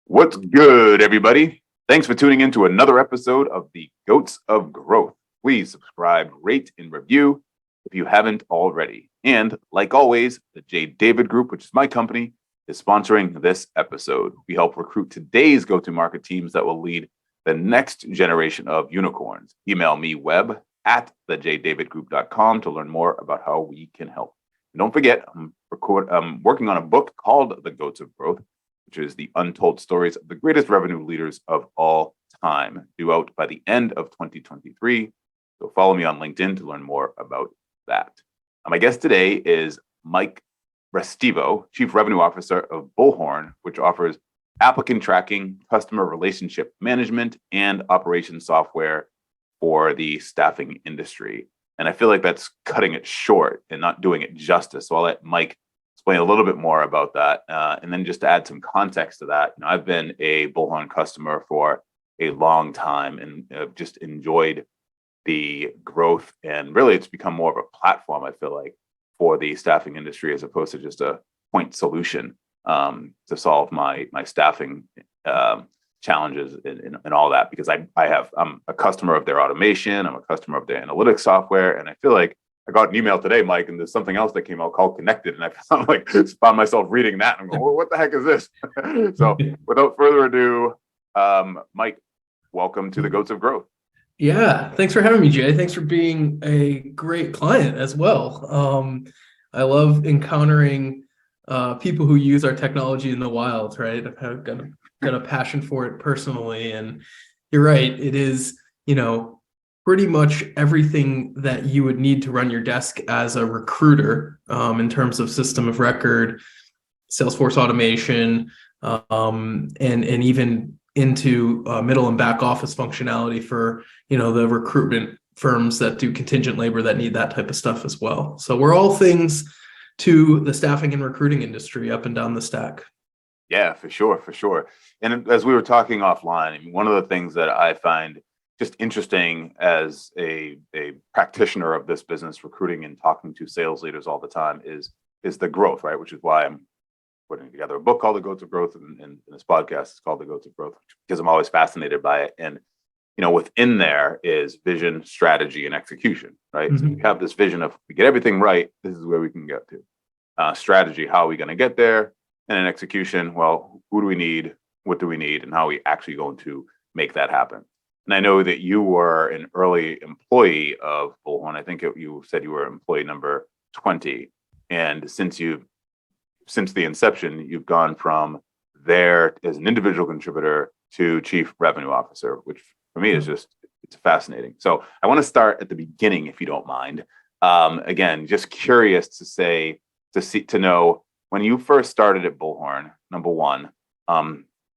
What's good, everybody? Thanks for tuning in to another episode of the Goats of Growth. Please subscribe, rate, and review if you haven't already. And like always, the J. David Group, which is my company, is sponsoring this episode. We help recruit today's go-to-market teams that will lead the next generation of unicorns. Email me web at thejdavidgroup.com to learn more about how we can help. And don't forget, I'm working on a book called The Goats of Growth, which is the untold stories of the greatest revenue leaders of all time, due out by the end of 2023. So follow me on LinkedIn to learn more about that. My guest today is Mike Resitivo, Chief Revenue Officer of Bullhorn, which offers applicant tracking, customer relationship management, and operations software for the staffing industry. And I feel like that's cutting it short and not doing it justice. So I'll let Mike explain a little bit more about that. And then just to add some context to that, I've been a Bullhorn customer for a long time and just enjoyed the growth. And really, it's become more of a platform, I feel like, for the staffing industry as opposed to just a point solution to solve my staffing challenges and all that. Because I'm a customer of their automation, I'm a customer of their analytics software, and I feel like I got an email today, Mike, and there's something else that came out called Connected, and I found myself reading that and I'm going, well, what the heck is this? So without further ado, Mike, welcome to the Goats of Growth. Yeah, thanks for having me, Jay. Thanks for being a great client as well. I love encountering people who use our technology in the wild, right? I've got a passion for it personally, and you're right. It is, pretty much everything that you would need to run your desk as a recruiter in terms of system of record, Salesforce automation, and even into middle and back office functionality for, the recruitment firms that do contingent labor that need that type of stuff as well. So we're all things to the staffing and recruiting industry up and down the stack. Yeah, for sure. And as we were talking offline, one of the things that I find just interesting as a practitioner of this business, recruiting and talking to sales leaders all the time is the growth, right? Which is why I'm putting together a book called The Goats of Growth, and this podcast is called The Goats of Growth, because I'm always fascinated by it. And within there is vision, strategy, and execution, right? Mm-hmm. So you have this vision of, if we get everything right, this is where we can get to. Strategy, how are we going to get there? And in execution, well, who do we need? What do we need? And how are we actually going to make that happen? And I know that you were an early employee of Bullhorn. I think you said you were employee number 20. And since the inception, you've gone from there as an individual contributor to chief revenue officer, which for me is it's fascinating. So I want to start at the beginning, if you don't mind. Again, just curious to know when you first started at Bullhorn, number one,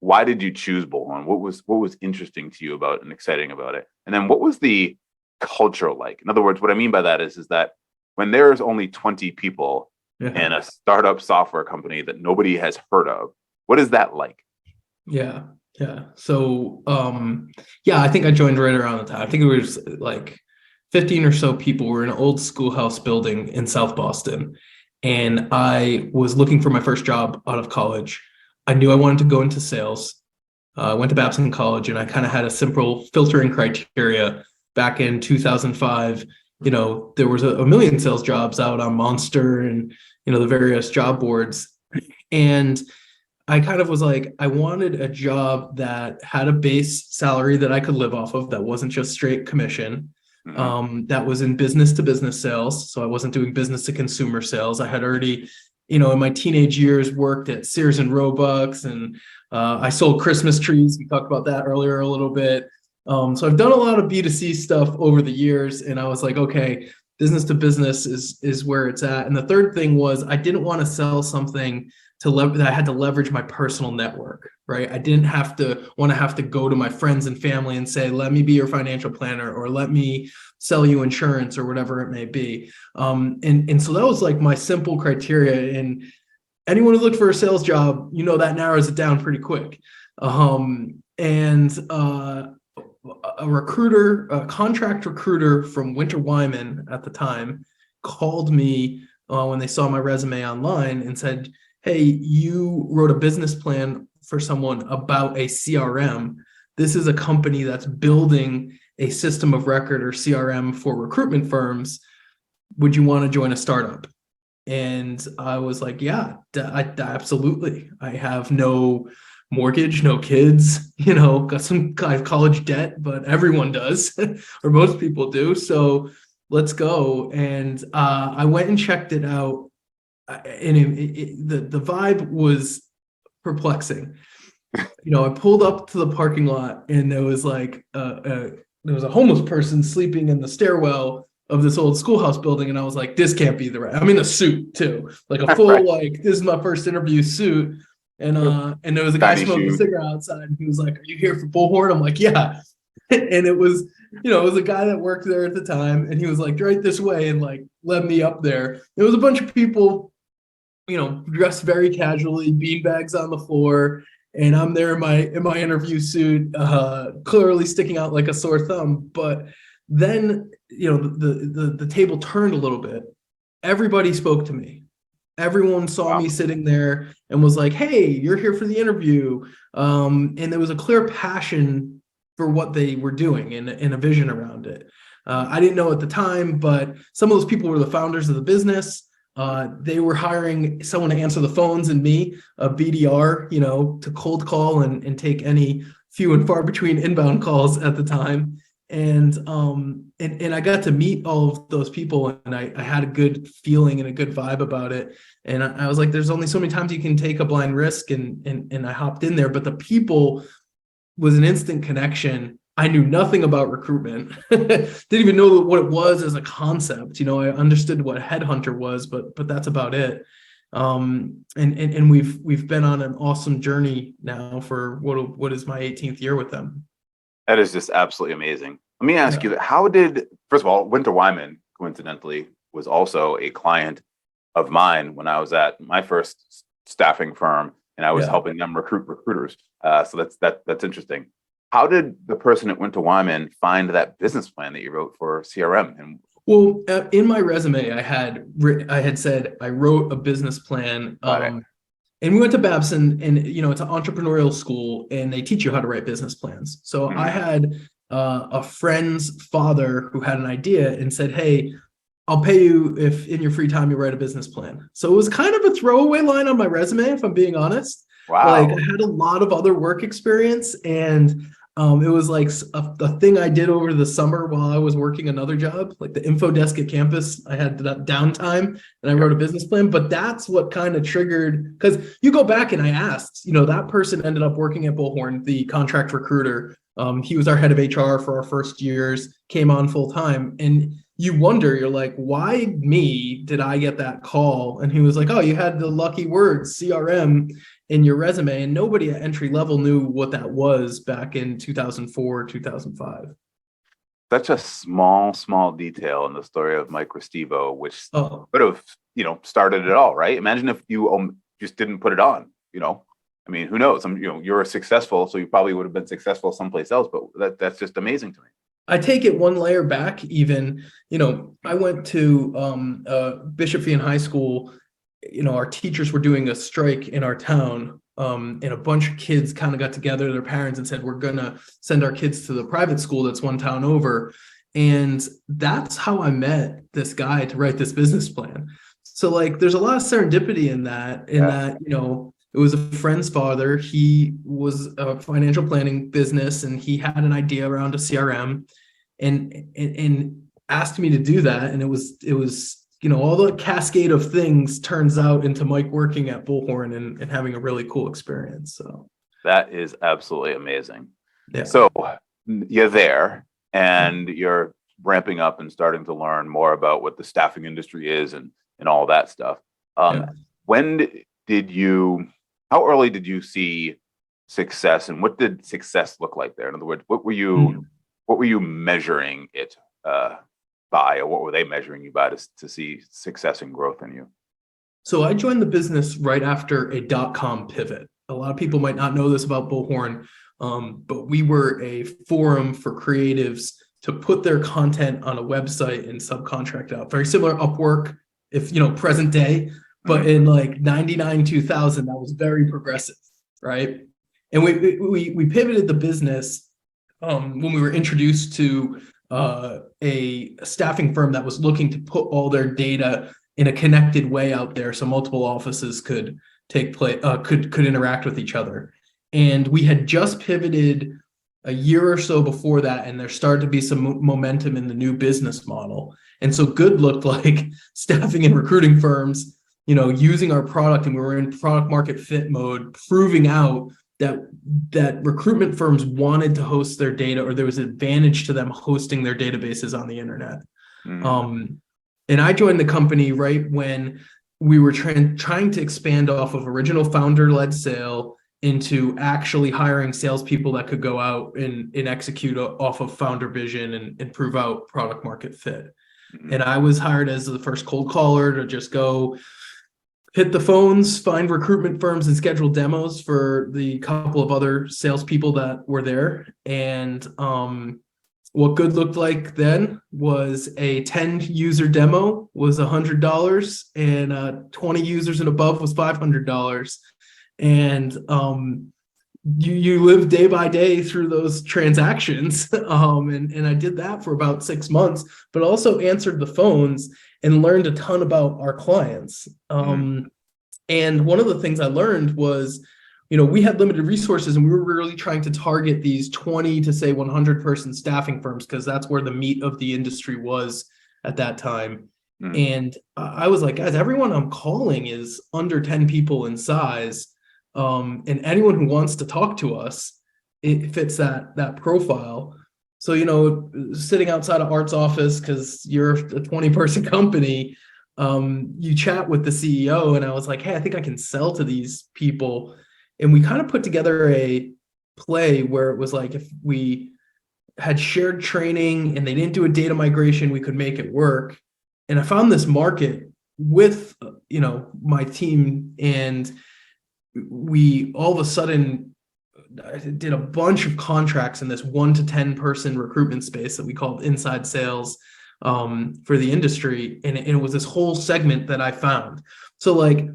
why did you choose Bullhorn? What was interesting to you about and exciting about it? And then what was the culture like? In other words, what I mean by that is that when there's only 20 people in a startup software company that nobody has heard of, what is that like? Yeah. So, I think I joined right around the time. I think it was like 15 or so people. Were in an old schoolhouse building in South Boston. And I was looking for my first job out of college. I knew I wanted to go into sales. I went to Babson College, and I kind of had a simple filtering criteria back in 2005. There was a million sales jobs out on Monster and, the various job boards. And I kind of was like, I wanted a job that had a base salary that I could live off of, that wasn't just straight commission. That was in business to business sales. So I wasn't doing business to consumer sales. I had already, in my teenage years, worked at Sears and Roebuck, and I sold Christmas trees. We talked about that earlier a little bit. So I've done a lot of B2C stuff over the years, and I was like, okay, business to business is where it's at. And the third thing was, I didn't want to sell something that I had to leverage my personal network, right? I didn't want to go to my friends and family and say, let me be your financial planner, or let me sell you insurance, or whatever it may be. And so that was like my simple criteria. And anyone who looked for a sales job, that narrows it down pretty quick. A contract recruiter from Winter Wyman at the time called me when they saw my resume online and said, hey, you wrote a business plan for someone about a CRM. This is a company that's building a system of record or CRM for recruitment firms. Would you want to join a startup? And I was like, yeah, absolutely. I have no mortgage, no kids, got some kind of college debt, but everyone does, or most people do. So let's go. And I went and checked it out. And the vibe was perplexing. I pulled up to the parking lot and there was like there was a homeless person sleeping in the stairwell of this old schoolhouse building, and I was like, this can't be the right. I'm in a suit too, like a full Right. like this is my first interview suit. And there was a guy Tiny smoking a shoe. cigarette outside, and he was like, "Are you here for Bullhorn?" I'm like, "Yeah." And it was a guy that worked there at the time, and he was like, "Right this way," and like led me up there. There was a bunch of people, dressed very casually, beanbags on the floor, and I'm there in my interview suit, clearly sticking out like a sore thumb. But then, the table turned a little bit. Everybody spoke to me. Everyone saw me sitting there and was like, "Hey, you're here for the interview." And there was a clear passion for what they were doing and a vision around it. I didn't know at the time, but some of those people were the founders of the business. They were hiring someone to answer the phones and me, a BDR, to cold call and take any few and far between inbound calls at the time. And I got to meet all of those people, and I had a good feeling and a good vibe about it. And I was like, there's only so many times you can take a blind risk, and I hopped in there. But the people was an instant connection. I knew nothing about recruitment. Didn't even know what it was as a concept. I understood what a headhunter was, but that's about it. And we've been on an awesome journey now for what is my 18th year with them. That is just absolutely amazing. Let me ask you, first of all, Winter Wyman, coincidentally, was also a client of mine when I was at my first staffing firm, and I was helping them recruit recruiters. So that's interesting. How did the person at Winter Wyman find that business plan that you wrote for CRM? And well, in my resume, I had said I wrote a business plan. And we went to Babson, and it's an entrepreneurial school, and they teach you how to write business plans. So I had a friend's father who had an idea and said, "Hey, I'll pay you if in your free time you wrate a business plan." So it was kind of a throwaway line on my resume, if I'm being honest. Wow. Like, I had a lot of other work experience, and it was like a thing I did over the summer while I was working another job, like the info desk at campus. I had that downtime, and I wrote a business plan. But that's what kind of triggered, because you go back and I asked, that person ended up working at Bullhorn, the contract recruiter. He was our head of HR for our first years, came on full time. And you wonder, you're like, why me did I get that call? And he was like, "Oh, you had the lucky words CRM in your resume," and nobody at entry level knew what that was back in 2004, 2005. Such a small detail in the story of Mike Resitivo, which could have, started it all, right? Imagine if you just didn't put it on, I mean, who knows? You're successful, so you probably would have been successful someplace else, but that's just amazing to me. I take it one layer back even, I went to Bishop Fee High School. Our teachers were doing a strike in our town, and a bunch of kids kind of got together, their parents, and said, "We're going to send our kids to the private school that's one town over." And that's how I met this guy to write this business plan. So like, there's a lot of serendipity in that, it was a friend's father. He was a financial planning business, and he had an idea around a CRM and asked me to do that. And it was, all the cascade of things turns out into Mike working at Bullhorn and having a really cool experience. So that is absolutely amazing. Yeah. So you're there and you're ramping up and starting to learn more about what the staffing industry is and all that stuff. How early did you see success, and what did success look like there? In other words, what were you measuring it by, or what were they measuring you by to see success and growth in you? So I joined the business right after a .com pivot. A lot of people might not know this about Bullhorn, but we were a forum for creatives to put their content on a website and subcontract out. Very similar Upwork, if present day, but in like 99, 2000, that was very progressive, right? And we pivoted the business when we were introduced to a staffing firm that was looking to put all their data in a connected way out there, so multiple offices could could interact with each other. And we had just pivoted a year or so before that, and there started to be some momentum in the new business model. And so good looked like staffing and recruiting firms, using our product, and we were in product market fit mode, proving out that recruitment firms wanted to host their data, or there was advantage to them hosting their databases on the internet. And I joined the company right when we were trying to expand off of original founder-led sale into actually hiring salespeople that could go out and execute off of founder vision and prove out product market fit. And I was hired as the first cold caller to just go hit the phones, find recruitment firms, and schedule demos for the couple of other salespeople that were there. And what good looked like then was a 10-user demo was $100, and 20 users and above was $500. And you live day by day through those transactions. And I did that for about 6 months, but also answered the phones and learned a ton about our clients. And one of the things I learned was, we had limited resources, and we were really trying to target these 20 to say 100 person staffing firms, because that's where the meat of the industry was at that time. And I was like, guys, everyone I'm calling is under 10 people in size. And anyone who wants to talk to us, it fits that profile. So, sitting outside of Art's office, because you're a 20 person company, you chat with the CEO, and I was like, hey, I think I can sell to these people. And we kind of put together a play where it was like, if we had shared training and they didn't do a data migration, we could make it work. And I found this market with, my team, and we all of a sudden did a bunch of contracts in this 1 to 10 person recruitment space that we called inside sales for the industry. And it was this whole segment that I found. So like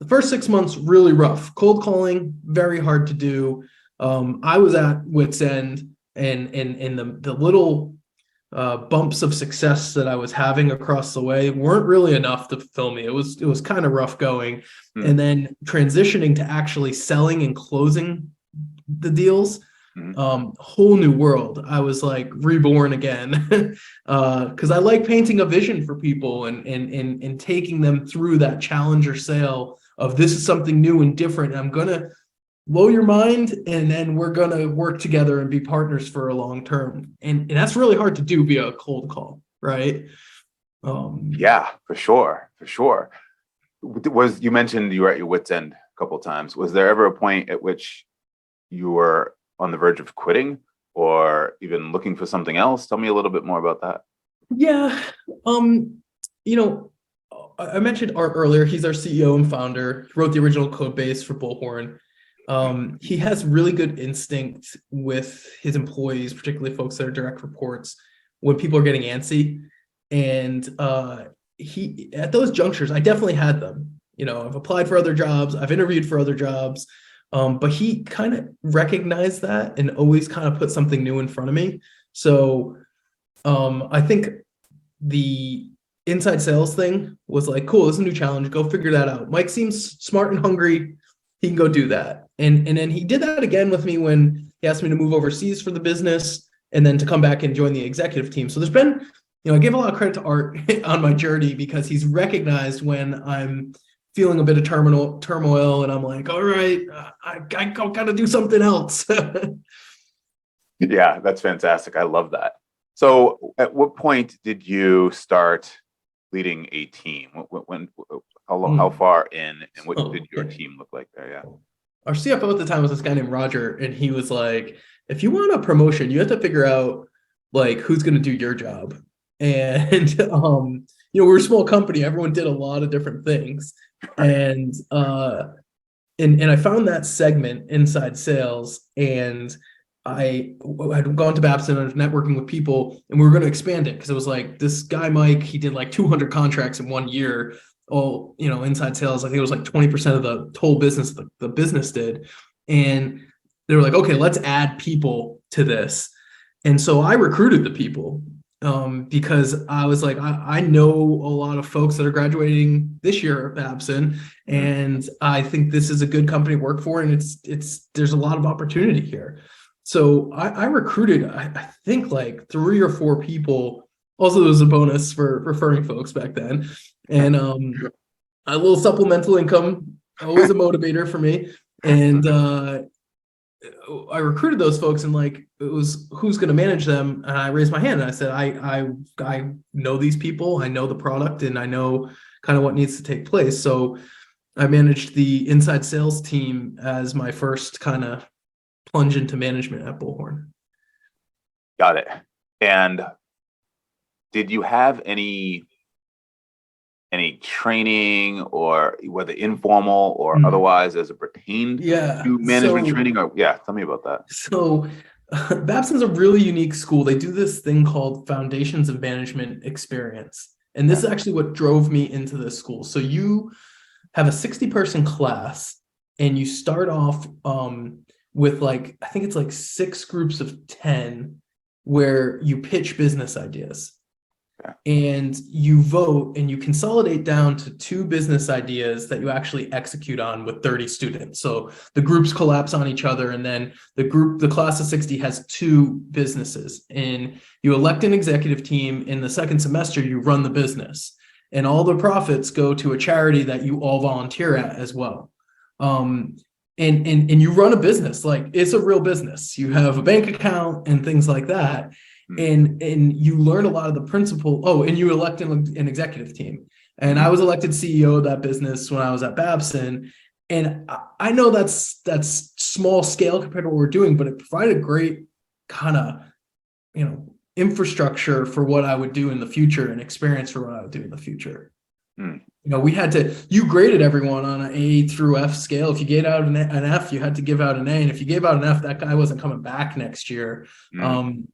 the first 6 months, really rough. Cold calling, very hard to do. I was at wit's end, and the little bumps of success that I was having across the way weren't really enough to fulfill me. It was kind of rough going. And then transitioning to actually selling and closing the deals, whole new world. I was like reborn again, because I like painting a vision for people and taking them through that challenger sale of, this is something new and different, and I'm gonna blow your mind, and then we're gonna work together and be partners for a long term. And that's really hard to do via a cold call, right? Yeah, for sure. You mentioned you were at your wit's end a couple of times. Was there ever a point at which you were on the verge of quitting or even looking for something else? Tell me a little bit more about that. Yeah. I mentioned Art earlier. He's our CEO and founder. He wrote the original code base for Bullhorn. He has really good instinct with his employees, particularly folks that are direct reports, when people are getting antsy. And he, at those junctures, I definitely had them. I've applied for other jobs, I've interviewed for other jobs, but he kind of recognized that and always kind of put something new in front of me. So I think the inside sales thing was like, cool, this is a new challenge, go figure that out. Mike seems smart and hungry, he can go do that. And then he did that again with me when he asked me to move overseas for the business, and then to come back and join the executive team. So there's been, I give a lot of credit to Art on my journey, because he's recognized when I'm feeling a bit of turmoil, and I'm like, all right, I gotta do something else. Yeah, that's fantastic. I love that. So at what point did you start leading a team? How far in, and what did your team look like there? Yeah. Our CFO at the time was this guy named Roger, and he was like, if you want a promotion, you have to figure out like who's going to do your job. And we were a small company, everyone did a lot of different things. And I found that segment inside sales, and I had gone to Babson, I was networking with people, and we were going to expand it, because it was like, this guy Mike, he did like 200 contracts in 1 year, all inside sales. I think it was like 20% of the total business the business did. And they were like, okay, let's add people to this. And so I recruited the people because I was like, I know a lot of folks that are graduating this year at Babson, and I think this is a good company to work for, and there's a lot of opportunity here. So I recruited, I think like 3 or 4 people. Also, there was a bonus for referring folks back then, and a little supplemental income, always a motivator for me. And I recruited those folks, and like it was who's going to manage them, and I raised my hand and I said, I know these people, I know the product, and I know kind of what needs to take place. So I managed the inside sales team as my first kind of plunge into management at Bullhorn. Got it. And did you have any training, or whether informal or otherwise, as it pertained to management training? Or tell me about that. So Babson's a really unique school. They do this thing called Foundations of Management Experience. And this is actually what drove me into this school. So you have a 60-person class, and you start off with like, I think it's like 6 groups of 10 where you pitch business ideas. And you vote, and you consolidate down to 2 business ideas that you actually execute on with 30 students. So the groups collapse on each other, and then the class of 60 has 2 businesses, and you elect an executive team. In the second semester, you run the business, and all the profits go to a charity that you all volunteer at as well. And you run a business like it's a real business. You have a bank account and things like that. And you learn a lot of the principle. Oh, and you elect an executive team. And I was elected CEO of that business when I was at Babson. And I know that's small scale compared to what we're doing, but it provided great kind of, infrastructure for what I would do in the future, and experience for what I would do in the future. You graded everyone on an A through F scale. If you gave out an F, you had to give out an A. And if you gave out an F, that guy wasn't coming back next year. And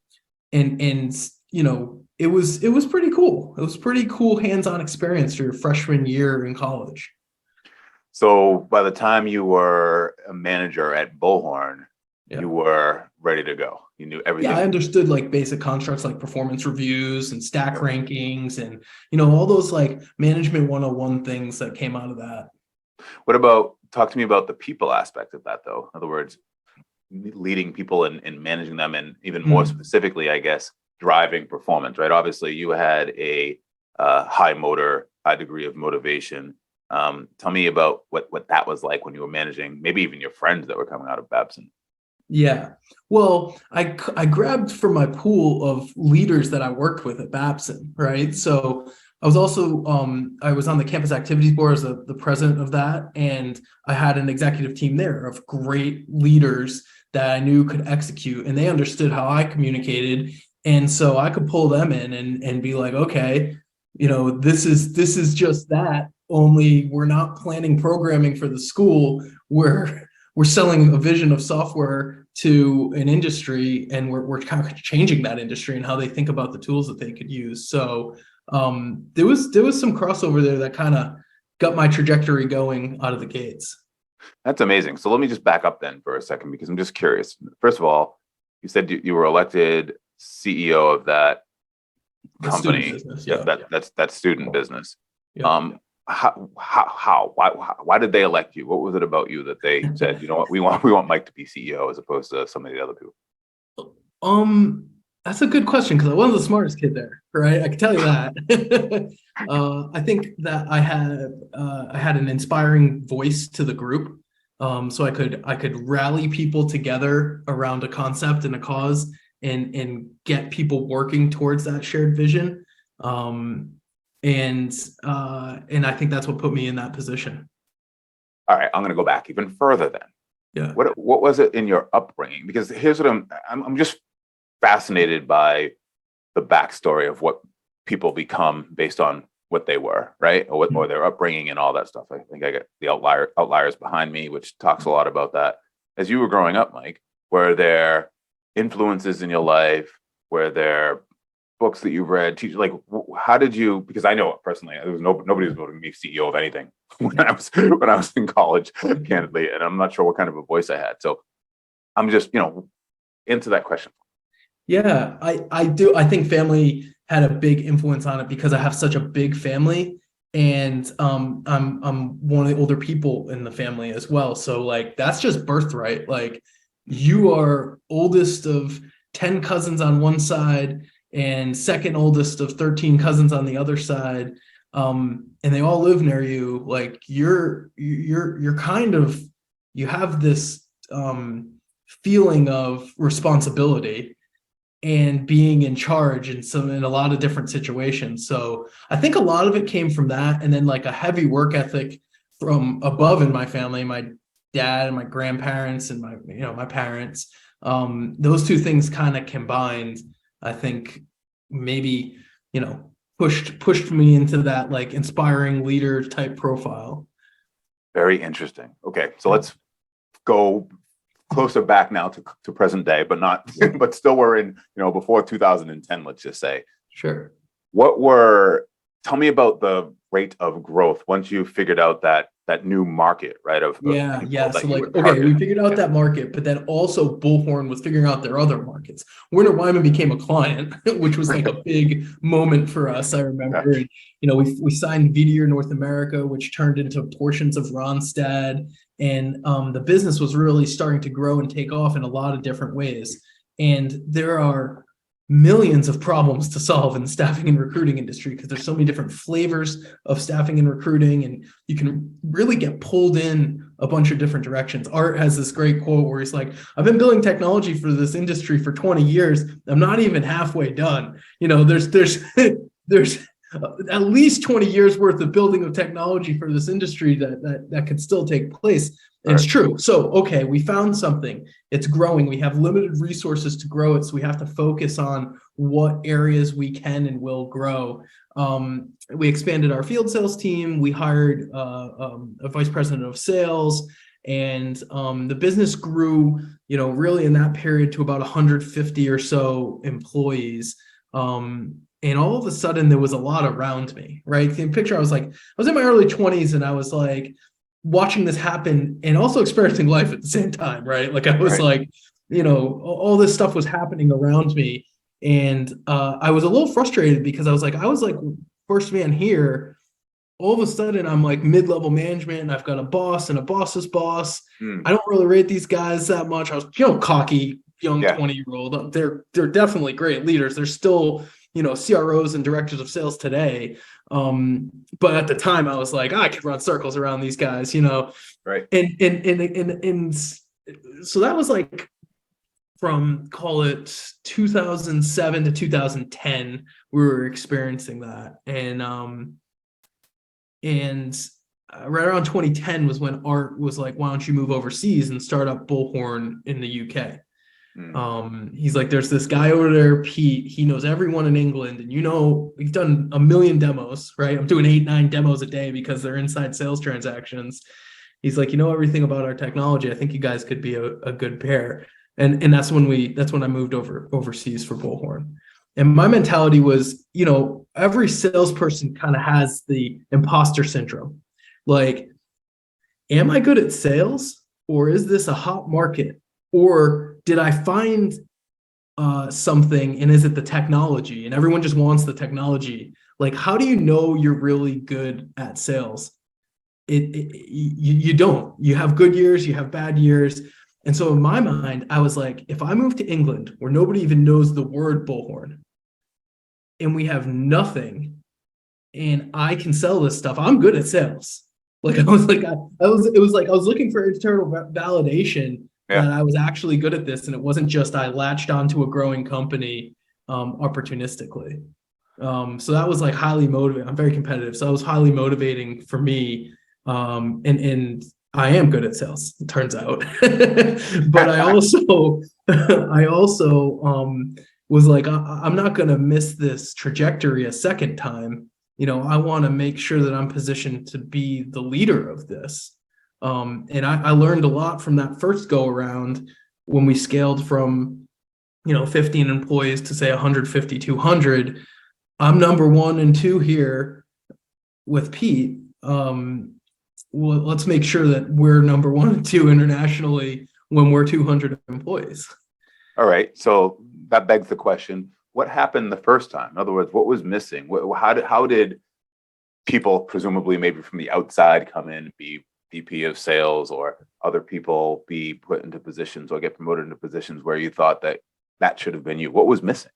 it was pretty cool. It was pretty cool hands-on experience for your freshman year in college. So by the time you were a manager at Bullhorn, you were ready to go. You knew everything. Yeah, I understood like basic constructs like performance reviews and stack rankings, and all those like management 101 things that came out of that. Talk to me about the people aspect of that, though. In other words, leading people and managing them, and even more specifically, I guess, driving performance, right? Obviously, you had a high degree of motivation. Tell me about what that was like when you were managing maybe even your friends that were coming out of Babson. Yeah. Well, I grabbed from my pool of leaders that I worked with at Babson, right? So I was also, I was on the campus activities board as the president of that. And I had an executive team there of great leaders that I knew could execute, and they understood how I communicated. And so I could pull them in and be like, okay, this is just that, only we're not planning programming for the school. We're selling a vision of software to an industry, and we're kind of changing that industry and how they think about the tools that they could use. So there was some crossover there that kind of got my trajectory going out of the gates. That's amazing. So let me just back up then for a second, because I'm just curious. First of all, you said you were elected CEO of that company. That's student business. Yeah. Why did they elect you? What was it about you that they said, you know what, we want Mike to be CEO as opposed to some of the other people? That's a good question, because I wasn't the smartest kid there, right? I can tell you that. I think that I had an inspiring voice to the group, so I could rally people together around a concept and a cause, and get people working towards that shared vision. And I think that's what put me in that position. All right, I'm going to go back even further then. Yeah. What was it in your upbringing? Because here's what I'm just fascinated by the backstory of what people become based on what they were, right? Or their upbringing and all that stuff. I think I got the outliers behind me, which talks a lot about that. As you were growing up, Mike, were there influences in your life? Were there books that you've read? Like, how did you? Because I know personally, there was nobody was voting me CEO of anything when I was in college, candidly, and I'm not sure what kind of a voice I had. So, I'm just, into that question. Yeah, I do. I think family had a big influence on it because I have such a big family, and I'm one of the older people in the family as well. So like that's just birthright. Like you are oldest of 10 cousins on one side and second oldest of 13 cousins on the other side. And they all live near you. Like you're kind of, you have this feeling of responsibility and being in charge in a lot of different situations. So I think a lot of it came from that, and then like a heavy work ethic from above in my family, my dad and my grandparents and my parents. Those two things kind of combined, I think maybe pushed me into that like inspiring leader type profile. Very interesting. Okay, so let's go closer back now to present day, but not, but still we're in, before 2010, let's just say. Sure. Tell me about the rate of growth once you figured out that new market, right? Yeah. So like, okay, we figured out that market, but then also Bullhorn was figuring out their other markets. Werner Wyman became a client, which was like a big moment for us. I remember, and, we signed Vidier North America, which turned into portions of Ronstadt, and the business was really starting to grow and take off in a lot of different ways. And there are millions of problems to solve in the staffing and recruiting industry because there's so many different flavors of staffing and recruiting, and you can really get pulled in a bunch of different directions. Art has this great quote where he's like, I've been building technology for this industry for 20 years. I'm not even halfway done. There's at least 20 years worth of building of technology for this industry that could still take place. And it's true. So, okay, we found something. It's growing. We have limited resources to grow it. So we have to focus on what areas we can and will grow. We expanded our field sales team. We hired a vice president of sales. And the business grew, really in that period to about 150 or so employees. And all of a sudden there was a lot around me, right? In picture, I was in my early 20s and I was like watching this happen and also experiencing life at the same time, right? Like I was all this stuff was happening around me. And I was a little frustrated because I was like first man here. All of a sudden I'm like mid-level management and I've got a boss and a boss's boss. I don't really rate these guys that much. I was, cocky, young 20-year-old. They're definitely great leaders. They're still CROs and directors of sales today. But at the time I was like, I could run circles around these guys, Right. And so that was like from, call it 2007 to 2010, we were experiencing that. And right around 2010 was when Art was like, why don't you move overseas and start up Bullhorn in the UK? He's like, there's this guy over there, Pete. He knows everyone in England, and he's done a million demos, right? I'm doing 8-9 demos a day because they're inside sales transactions. He's like, everything about our technology. I think you guys could be a good pair. And that's when I moved overseas for Bullhorn. And my mentality was, every salesperson kind of has the imposter syndrome. Like, am I good at sales, or is this a hot market? Or did I find something, and is it the technology? And everyone just wants the technology. Like, how do you know you're really good at sales? You don't. You have good years, you have bad years. And so in my mind, I was like, if I move to England where nobody even knows the word Bullhorn and we have nothing and I can sell this stuff, I'm good at sales. Like I was like, I was looking for internal validation that I was actually good at this. And it wasn't just I latched onto a growing company opportunistically. So that was like highly motivating. I'm very competitive. So that was highly motivating for me. And I am good at sales, it turns out. But I also was like, I'm not going to miss this trajectory a second time. I want to make sure that I'm positioned to be the leader of this. And I learned a lot from that first go around when we scaled from, 15 employees to say 150, 200. I'm number 1 and 2 here with Pete. Well, let's make sure that we're number 1 and 2 internationally when we're 200 employees. All right. So that begs the question, what happened the first time? In other words, what was missing? How did people, presumably maybe from the outside, come in, be VP of sales, or other people be put into positions or get promoted into positions where you thought that should have been you? What was missing?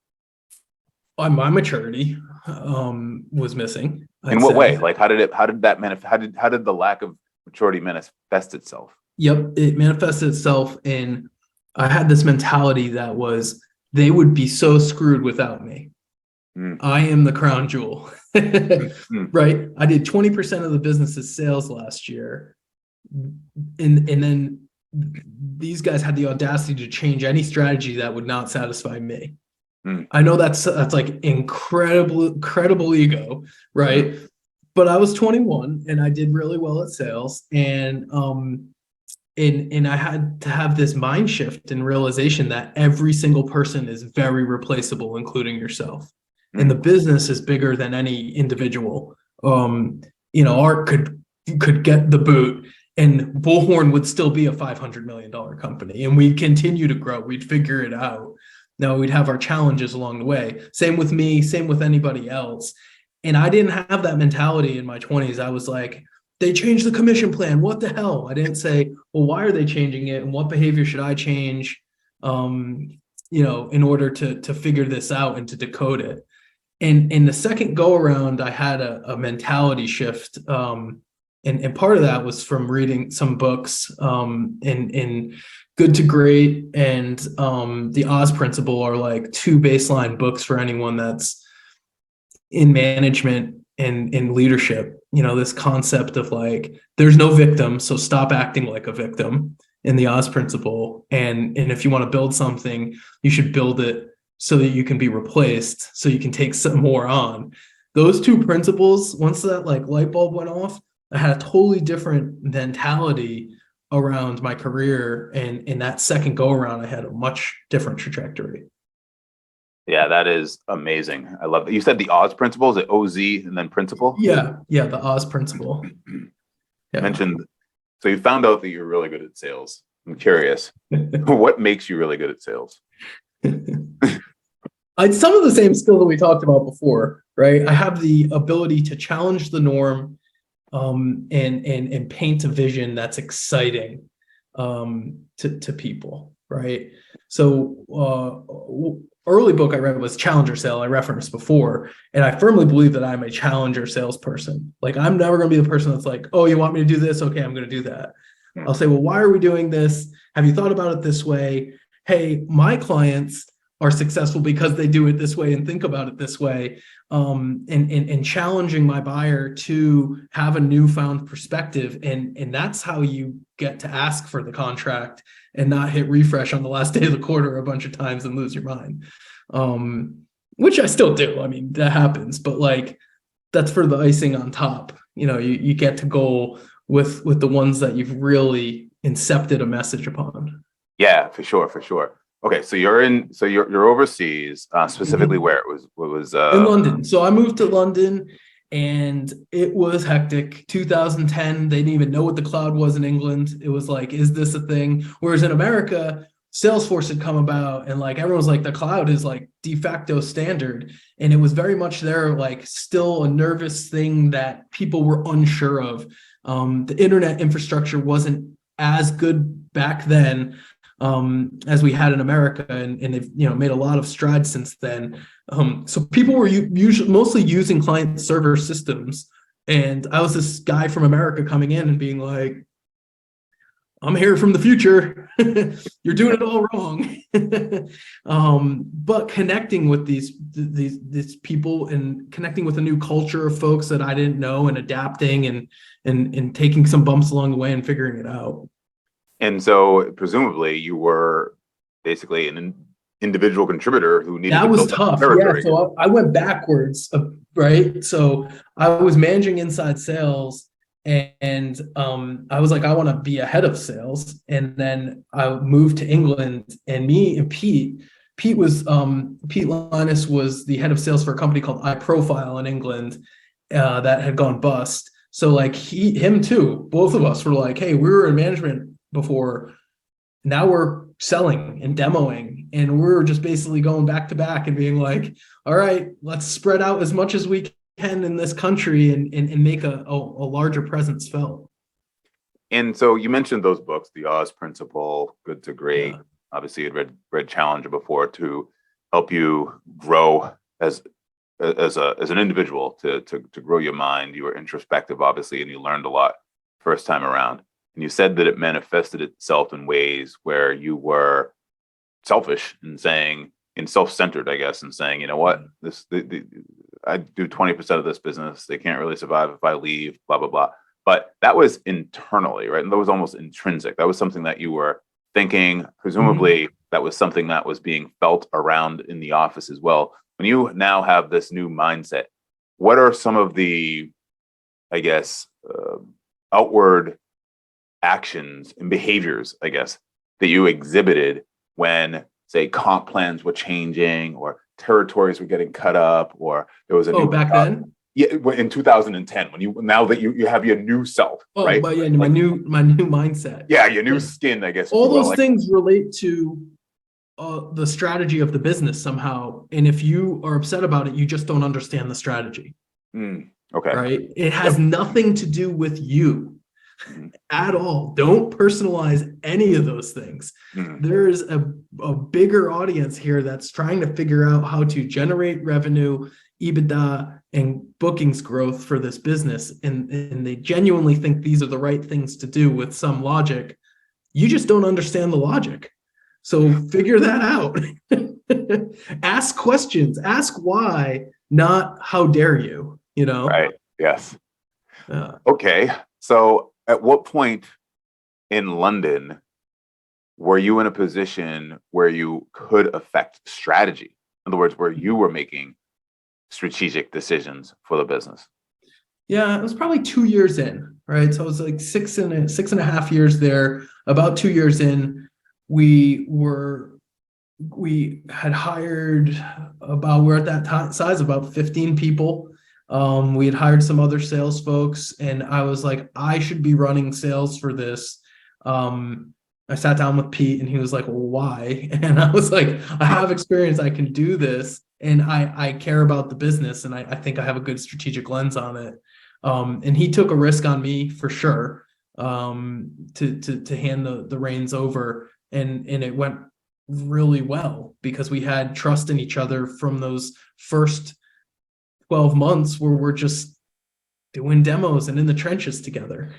My maturity was missing. In what way? Like, how did that manifest? How did the lack of maturity manifest itself? Yep, it manifested itself in, I had this mentality that was, they would be so screwed without me. I am the crown jewel, right? I did 20% of the business's sales last year. And then these guys had the audacity to change any strategy that would not satisfy me. I know that's like incredible ego, right? But I was 21 and I did really well at sales, and I had to have this mind shift and realization that every single person is very replaceable, including yourself. And the business is bigger than any individual. Art could get the boot and Bullhorn would still be a $500 million company, and we'd continue to grow. We'd figure it out. Now we'd have our challenges along the way. Same with me, same with anybody else. And I didn't have that mentality in my 20s. I was like, they changed the commission plan. What the hell? I didn't say, well, why are they changing it? And what behavior should I change, in order to figure this out and to decode it? And in the second go around, I had a mentality shift. And part of that was from reading some books, in Good to Great and the Oz Principle are like two baseline books for anyone that's in management and in leadership. This concept of like, there's no victim, so stop acting like a victim in the Oz Principle. And if you want to build something, you should build it so that you can be replaced, so you can take some more on. Those two principles, once that like light bulb went off, I had a totally different mentality around my career, and in that second go around, I had a much different trajectory. Yeah, that is amazing. I love that. You said the Oz Principle, is it OZ and then principle? Yeah, the Oz Principle. Yeah. Mentioned, so you found out that you're really good at sales. I'm curious, what makes you really good at sales? Some of the same skill that we talked about before, right? I have the ability to challenge the norm, and paint a vision that's exciting to people, right? So early book I read was Challenger Sale, I referenced before, and I firmly believe that I'm a challenger salesperson. Like, I'm never going to be the person that's like, oh, you want me to do this? Okay, I'm going to do that. I'll say, well, why are we doing this? Have you thought about it this way? Hey, my clients are successful because they do it this way and think about it this way. And challenging my buyer to have a newfound perspective. And that's how you get to ask for the contract and not hit refresh on the last day of the quarter a bunch of times and lose your mind. Which I still do. I mean, that happens, but like, that's for the icing on top. You get to go with the ones that you've really incepted a message upon. Yeah, for sure. Okay, so you're overseas, specifically where it was in London. So I moved to London, and it was hectic. 2010, they didn't even know what the cloud was in England. It was like, is this a thing? Whereas in America, Salesforce had come about, and like everyone was like, the cloud is like de facto standard, and it was very much there, like still a nervous thing that people were unsure of. The internet infrastructure wasn't as good back then as we had in America, and they've made a lot of strides since then. So people were usually mostly using client server systems, and I was this guy from America coming in and being like, I'm here from the future. You're doing it all wrong. But connecting with these people and connecting with a new culture of folks that I didn't know, and adapting and taking some bumps along the way and figuring it out. And so presumably you were basically an individual contributor who needed to build tough. territory. Yeah, so I went backwards, right? So I was managing inside sales, and I was like, I want to be a head of sales. And then I moved to England, and me and Pete Linus was the head of sales for a company called iProfile in England that had gone bust. So like him too, both of us were like, hey, we were in management before, now we're selling and demoing, and we're just basically going back to back and being like, all right, let's spread out as much as we can in this country and make a larger presence felt. And so you mentioned those books, The Oz Principle, Good to Great. Yeah. Obviously, you'd read Challenger before to help you grow as an individual, to grow your mind. You were introspective, obviously, and you learned a lot first time around. And you said that it manifested itself in ways where you were selfish and self-centered, I guess, and saying, you know what, I do 20% of this business. They can't really survive if I leave, blah, blah, blah. But that was internally, right? And that was almost intrinsic. That was something that you were thinking. Presumably, that was something that was being felt around in the office as well. When you now have this new mindset, what are some of the, I guess, outward actions and behaviors, I guess, that you exhibited when, say, comp plans were changing or territories were getting cut up, or there was a new back then? Yeah, in 2010, now that you have your new self, right? But yeah, my new mindset. Yeah, your new skin, I guess. All those things relate to the strategy of the business somehow. And if you are upset about it, you just don't understand the strategy. Okay. Right? It has nothing to do with you at all. Don't personalize any of those things. There's a bigger audience here that's trying to figure out how to generate revenue, EBITDA, and bookings growth for this business. And they genuinely think these are the right things to do with some logic. You just don't understand the logic. So figure that out. Ask questions. Ask why, not how dare you, Right. Yes. Okay. So at what point in London were you in a position where you could affect strategy? In other words, where you were making strategic decisions for the business? Yeah, it was probably 2 years in, right? So it was like six and a half years there. About 2 years in, we had hired we're at that size, about 15 people. We had hired some other sales folks, and I was like, I should be running sales for this. I sat down with Pete, and he was like, well, why? And I was like, I have experience. I can do this. And I care about the business, and I think I have a good strategic lens on it. And he took a risk on me for sure, to hand the reins over, and it went really well because we had trust in each other from those first 12 months where we're just doing demos and in the trenches together.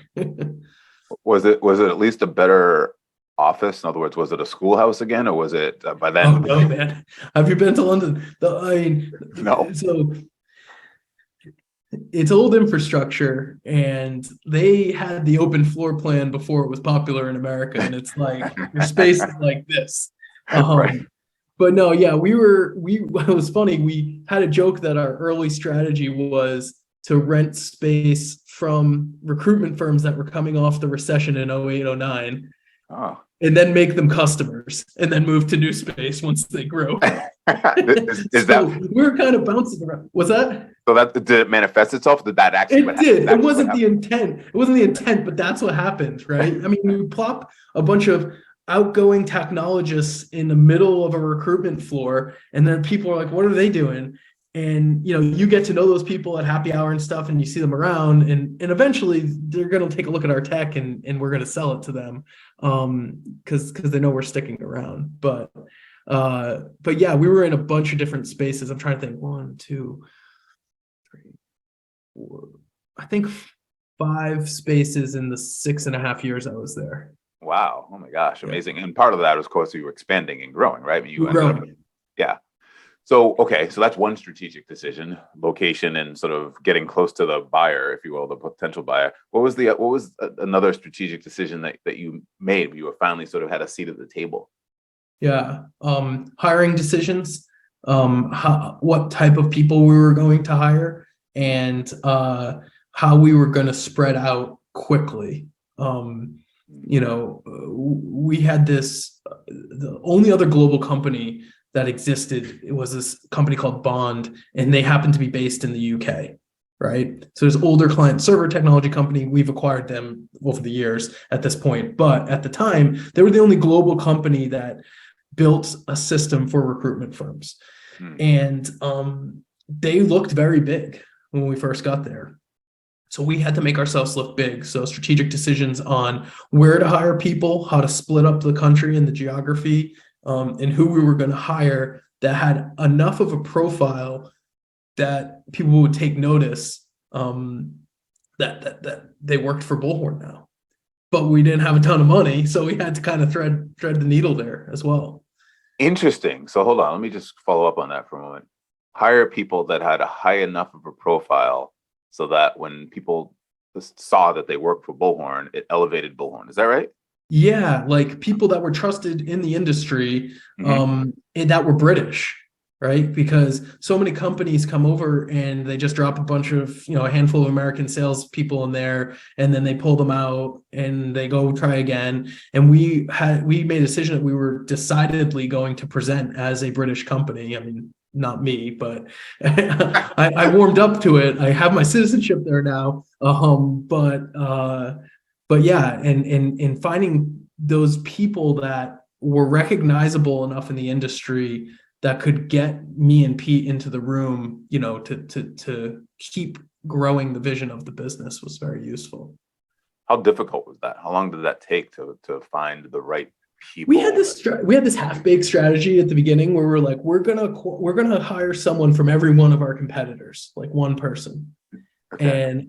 Was it at least a better office? In other words, was it a schoolhouse again, or was it by then? Oh no, man! Have you been to London? No. So it's old infrastructure, and they had the open floor plan before it was popular in America, and it's like your space is like this. Right. But no, yeah, it was funny. We had a joke that our early strategy was to rent space from recruitment firms that were coming off the recession in 08, 09. Oh. And then make them customers, and then move to new space once they grow. We're kind of bouncing around. Was that? So that did it manifest itself? Did that actually? It did. It wasn't the intent. It wasn't the intent, but that's what happened, right? I mean, you plop a bunch of outgoing technologists in the middle of a recruitment floor, and then people are like, "What are they doing?" And you get to know those people at happy hour and stuff, and you see them around, and eventually they're going to take a look at our tech, and we're going to sell it to them, because they know we're sticking around. But yeah, we were in a bunch of different spaces. I'm trying to think. 1, 2, 3, 4. I think 5 spaces in the 6.5 years I was there. Wow! Oh my gosh, amazing! Yeah. And part of that, of course, you were expanding and growing, right? I mean, you ended up, yeah. So, okay, so that's one strategic decision, location, and sort of getting close to the buyer, if you will, the potential buyer. What was another strategic decision that you made? You were finally sort of had a seat at the table. Yeah, hiring decisions, what type of people we were going to hire, and how we were going to spread out quickly. We had the only other global company that existed. It was this company called Bond, and they happened to be based in the UK. right? So there's older client server technology company. We've acquired them over the years at this point. But at the time, they were the only global company that built a system for recruitment firms. And they looked very big when we first got there. So we had to make ourselves look big. So strategic decisions on where to hire people, how to split up the country and the geography, and who we were going to hire that had enough of a profile that people would take notice that they worked for Bullhorn now. But we didn't have a ton of money, so we had to kind of thread the needle there as well. Interesting. So hold on, let me just follow up on that for a moment. Hire people that had a high enough of a profile so that when people saw that they worked for Bullhorn, it elevated Bullhorn. Is that right? Yeah, like people that were trusted in the industry, and that were British, right? Because so many companies come over and they just drop a bunch of, a handful of American salespeople in there, and then they pull them out and they go try again. And we made a decision that we were decidedly going to present as a British company. I mean, not me, but I warmed up to it. I have my citizenship there now. But yeah, and finding those people that were recognizable enough in the industry that could get me and Pete into the room, to keep growing the vision of the business was very useful. How difficult was that? How long did that take to find the right people? We had this half-baked strategy at the beginning where we're like, we're gonna hire someone from every one of our competitors, like one person, okay. And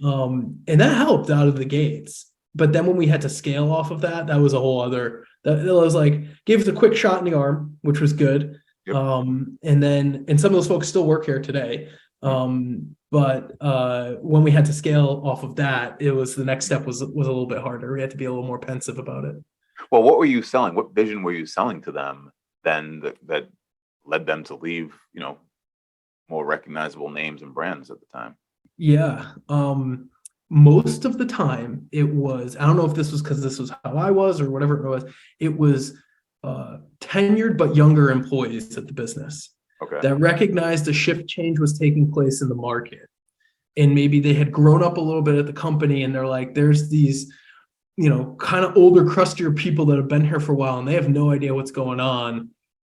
that helped out of the gates. But then when we had to scale off of that was a whole other. That was like gave us a quick shot in the arm, which was good. Yep. And some of those folks still work here today. But when we had to scale off of that, the next step was a little bit harder. We had to be a little more pensive about it. Well, what were you selling? What vision were you selling to them then that led them to leave, more recognizable names and brands at the time? Yeah. Most of the time it was, I don't know if this was because this was how I was or whatever it was tenured but younger employees at the business that recognized a shift change was taking place in the market. And maybe they had grown up a little bit at the company and they're like, there's these, kind of older, crustier people that have been here for a while and they have no idea what's going on.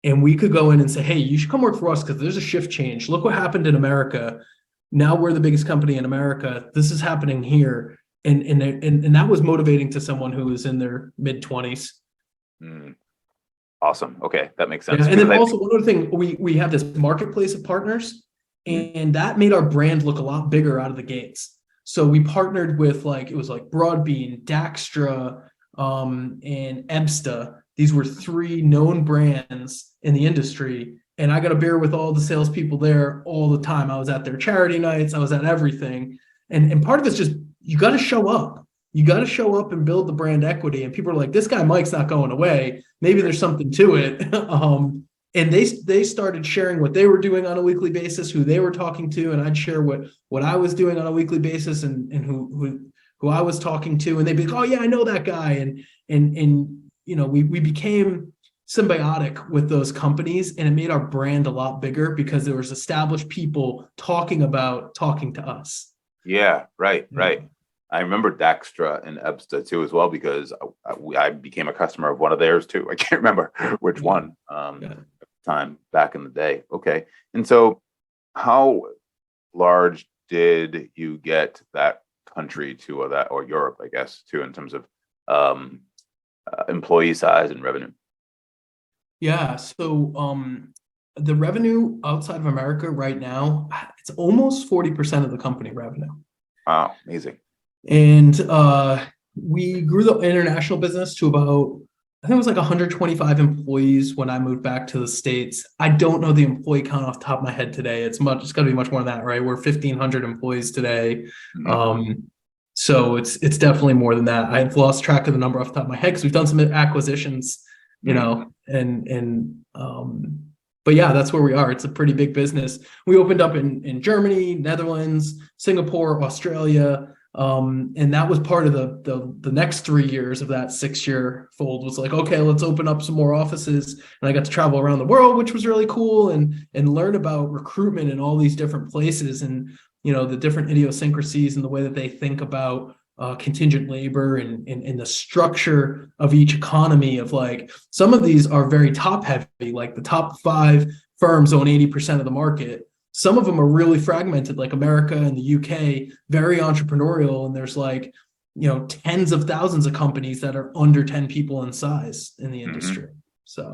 And we could go in and say, hey, you should come work for us because there's a shift change. Look what happened in America. Now we're the biggest company in America. This is happening here. And that was motivating to someone who was in their mid-20s. Awesome. Okay, that makes sense. Yeah, and then also one other thing, we have this marketplace of partners, and that made our brand look a lot bigger out of the gates. So we partnered with it was Broadbean, Daxtra, and Ebsta. These were 3 known brands in the industry. And I got a beer with all the salespeople there all the time. I was at their charity nights. I was at everything. And part of it's just, you got to show up. You got to show up and build the brand equity. And people are like, this guy Mike's not going away. Maybe there's something to it. And they started sharing what they were doing on a weekly basis, who they were talking to. And I'd share what I was doing on a weekly basis and who I was talking to. And they'd be like, oh, yeah, I know that guy. And we became symbiotic with those companies, and it made our brand a lot bigger because there was established people talking to us. Yeah, right. I remember Daxtra and Ebsta too as well because I became a customer of one of theirs too. I can't remember which one at the time back in the day. Okay, and so how large did you get that country to, or Europe, I guess, too, in terms of employee size and revenue? Yeah, so the revenue outside of America right now, it's almost 40% of the company revenue. Wow, amazing. And we grew the international business to about, I think it was 125 employees when I moved back to the States. I don't know the employee count off the top of my head today. It's got to be much more than that, right? We're 1,500 employees today. So it's definitely more than that. I've lost track of the number off the top of my head because we've done some acquisitions. But yeah, that's where we are. It's a pretty big business. We opened up in Germany, Netherlands, Singapore, Australia. And that was part of the next 3 years of that 6-year fold was okay, let's open up some more offices. And I got to travel around the world, which was really cool and learn about recruitment in all these different places. And the different idiosyncrasies and the way that they think about contingent labor and the structure of each economy of like, some of these are very top heavy, like the top 5 firms own 80% of the market. Some of them are really fragmented, like America and the UK, very entrepreneurial. And there's like, tens of thousands of companies that are under 10 people in size in the industry. So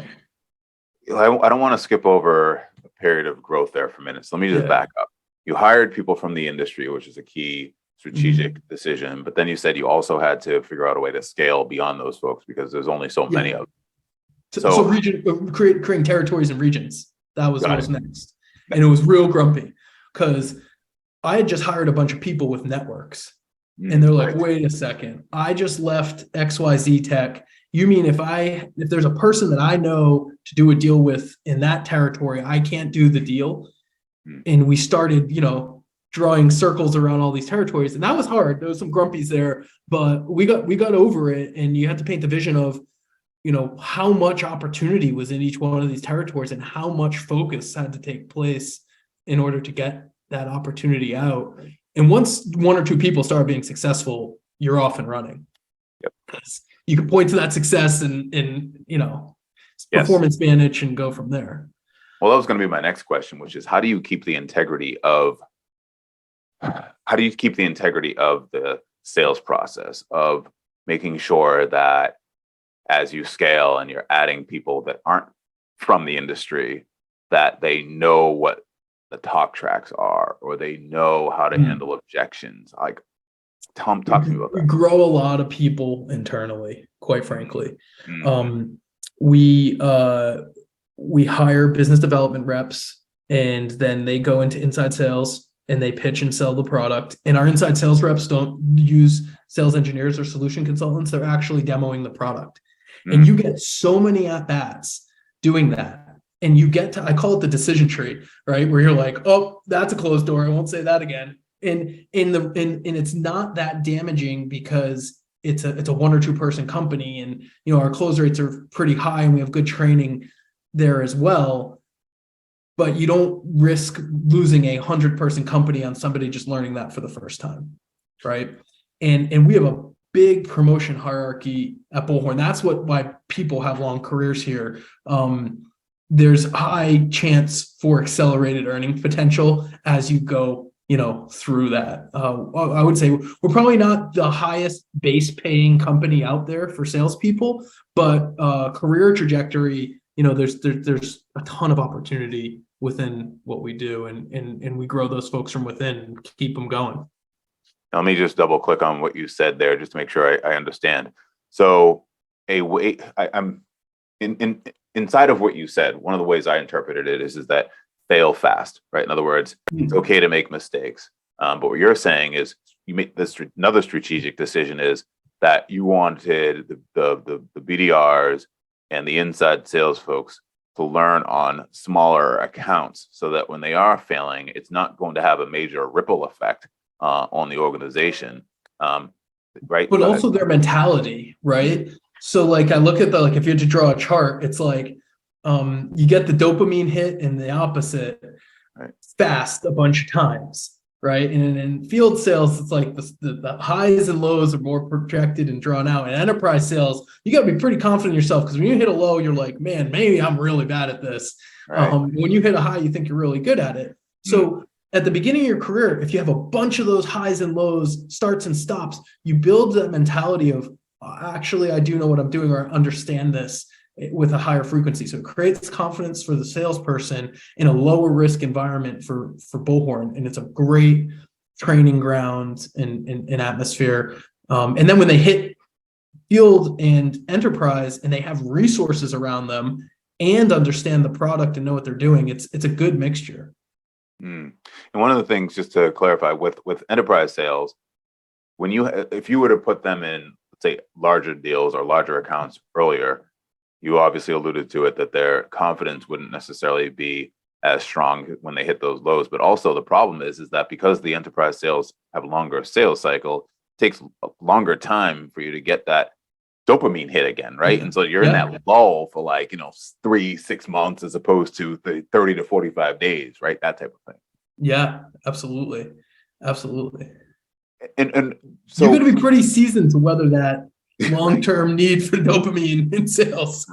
I don't want to skip over a period of growth there for a minute. So let me just back up. You hired people from the industry, which is a key strategic decision, but then you said you also had to figure out a way to scale beyond those folks because there's only so many of them. So creating territories and regions. That was what was next. And it was real grumpy because I had just hired a bunch of people with networks. And they're like, wait a second, I just left XYZ Tech. You mean if there's a person that I know to do a deal with in that territory, I can't do the deal? And we started, drawing circles around all these territories. And that was hard. There was some grumpies there, but we got over it. And you had to paint the vision of, how much opportunity was in each one of these territories and how much focus had to take place in order to get that opportunity out. And once 1 or 2 people start being successful, you're off and running. Yep. You can point to that success and performance manage and go from there. Well, that was going to be my next question, which is how do you keep the integrity of the sales process, of making sure that as you scale and you're adding people that aren't from the industry, that they know what the talk tracks are, or they know how to handle objections? Like, talk to me about that. We grow a lot of people internally, quite frankly. We hire business development reps, and then they go into inside sales and they pitch and sell the product. And our inside sales reps don't use sales engineers or solution consultants. They're actually demoing the product. And you get so many at-bats doing that. And you get to, I call it the decision tree, right? Where you're like, oh, that's a closed door. I won't say that again. And it's not that damaging because it's a 1 or 2 person company. And, our close rates are pretty high and we have good training there as well. But you don't risk losing a 100 person company on somebody just learning that for the first time, right? And we have a big promotion hierarchy at Bullhorn. That's why people have long careers here. There's high chance for accelerated earning potential as you go, through that. I would say we're probably not the highest base paying company out there for salespeople, but career trajectory, there's a ton of opportunity within what we do, and we grow those folks from within and keep them going. Let me just double click on what you said there, just to make sure I understand. So I'm inside of what you said. One of the ways I interpreted it is that fail fast, right? In other words, it's okay to make mistakes. But what you're saying is you make this another strategic decision is that you wanted the BDRs and the inside sales folks to learn on smaller accounts so that when they are failing, it's not going to have a major ripple effect on the organization, right? But also their mentality, right? So like I look at if you had to draw a chart, it's like you get the dopamine hit and the opposite fast a bunch of times, right? And in field sales, it's like the highs and lows are more projected and drawn out. In enterprise sales, you got to be pretty confident in yourself because when you hit a low, you're like, man, maybe I'm really bad at this. Right. When you hit a high, you think you're really good at it. So at the beginning of your career, if you have a bunch of those highs and lows, starts and stops, you build that mentality of, actually, I do know what I'm doing, or I understand this with a higher frequency. So it creates confidence for the salesperson in a lower risk environment for Bullhorn. And it's a great training ground and atmosphere. And then when they hit field and enterprise and they have resources around them and understand the product and know what they're doing, it's a good mixture. And one of the things, just to clarify, with enterprise sales, if you were to put them in, let's say, larger deals or larger accounts earlier, you obviously alluded to it that their confidence wouldn't necessarily be as strong when they hit those lows. But also the problem is that because the enterprise sales have a longer sales cycle, it takes a longer time for you to get that dopamine hit again, right? And so you're in that lull for 3-6 months as opposed to the 30 to 45 days, right? That type of thing. Yeah, absolutely. Absolutely. And You're so going to be pretty seasoned to weather that long-term need for dopamine in sales.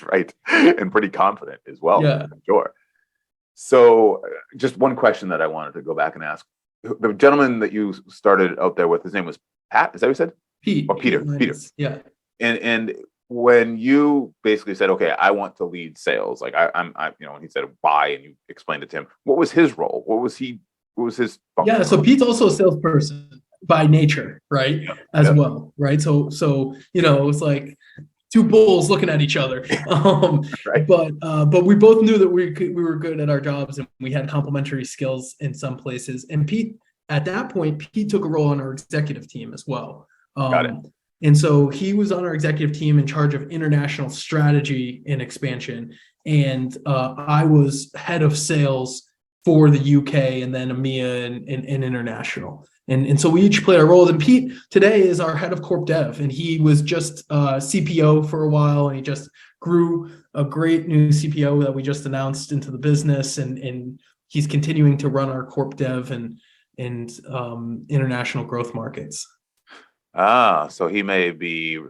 right, and pretty confident as well. Yeah. I'm sure. So, just one question that I wanted to go back and ask: the gentleman that you started out there with, his name was Pat. Is that what you said? Or Pete Peter? Peter. Linus. Yeah. And when you basically said, "Okay, I want to lead sales," like when he said why, and you explained it to him, what was his role? What was he? What was his function? Yeah. So Pete's also a salesperson by nature, right? Yeah. As Yeah. well, right? So it's like two bulls looking at each other. Right. But we both knew that we were good at our jobs and we had complementary skills in some places. And Pete, at that point, Pete took a role on our executive team as well. Got it. And so he was on our executive team in charge of international strategy and expansion. And I was head of sales for the UK and then EMEA and international. And so we each played our roles. And Pete today is our head of corp dev, and he was just CPO for a while, and he just grew a great new CPO that we just announced into the business, and he's continuing to run our corp dev and international growth markets. So he may be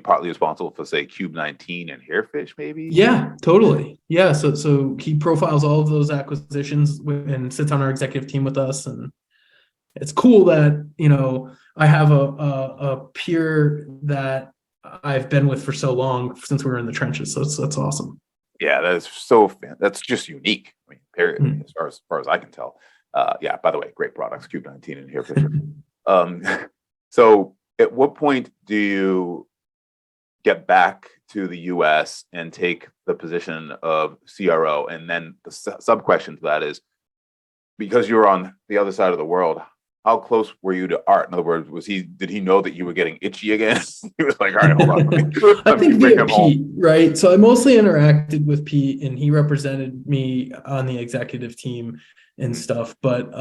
partly responsible for, say, Cube 19 and Hairfish, maybe? Yeah, totally. Yeah, so he profiles all of those acquisitions and sits on our executive team with us, and it's cool that I have a peer that I've been with for so long since we were in the trenches. So that's awesome. Yeah, that's just unique. I mean, period. As far as I can tell. Yeah. By the way, great products, Cube 19 and Hairfish. So at what point do you get back to the US and take the position of CRO? And then the sub question to that is, because you're on the other side of the world, how close were you to Art? In other words, did he know that you were getting itchy again? He was like, all right, hold on. I think via Pete, right? So I mostly interacted with Pete, and he represented me on the executive team and stuff. But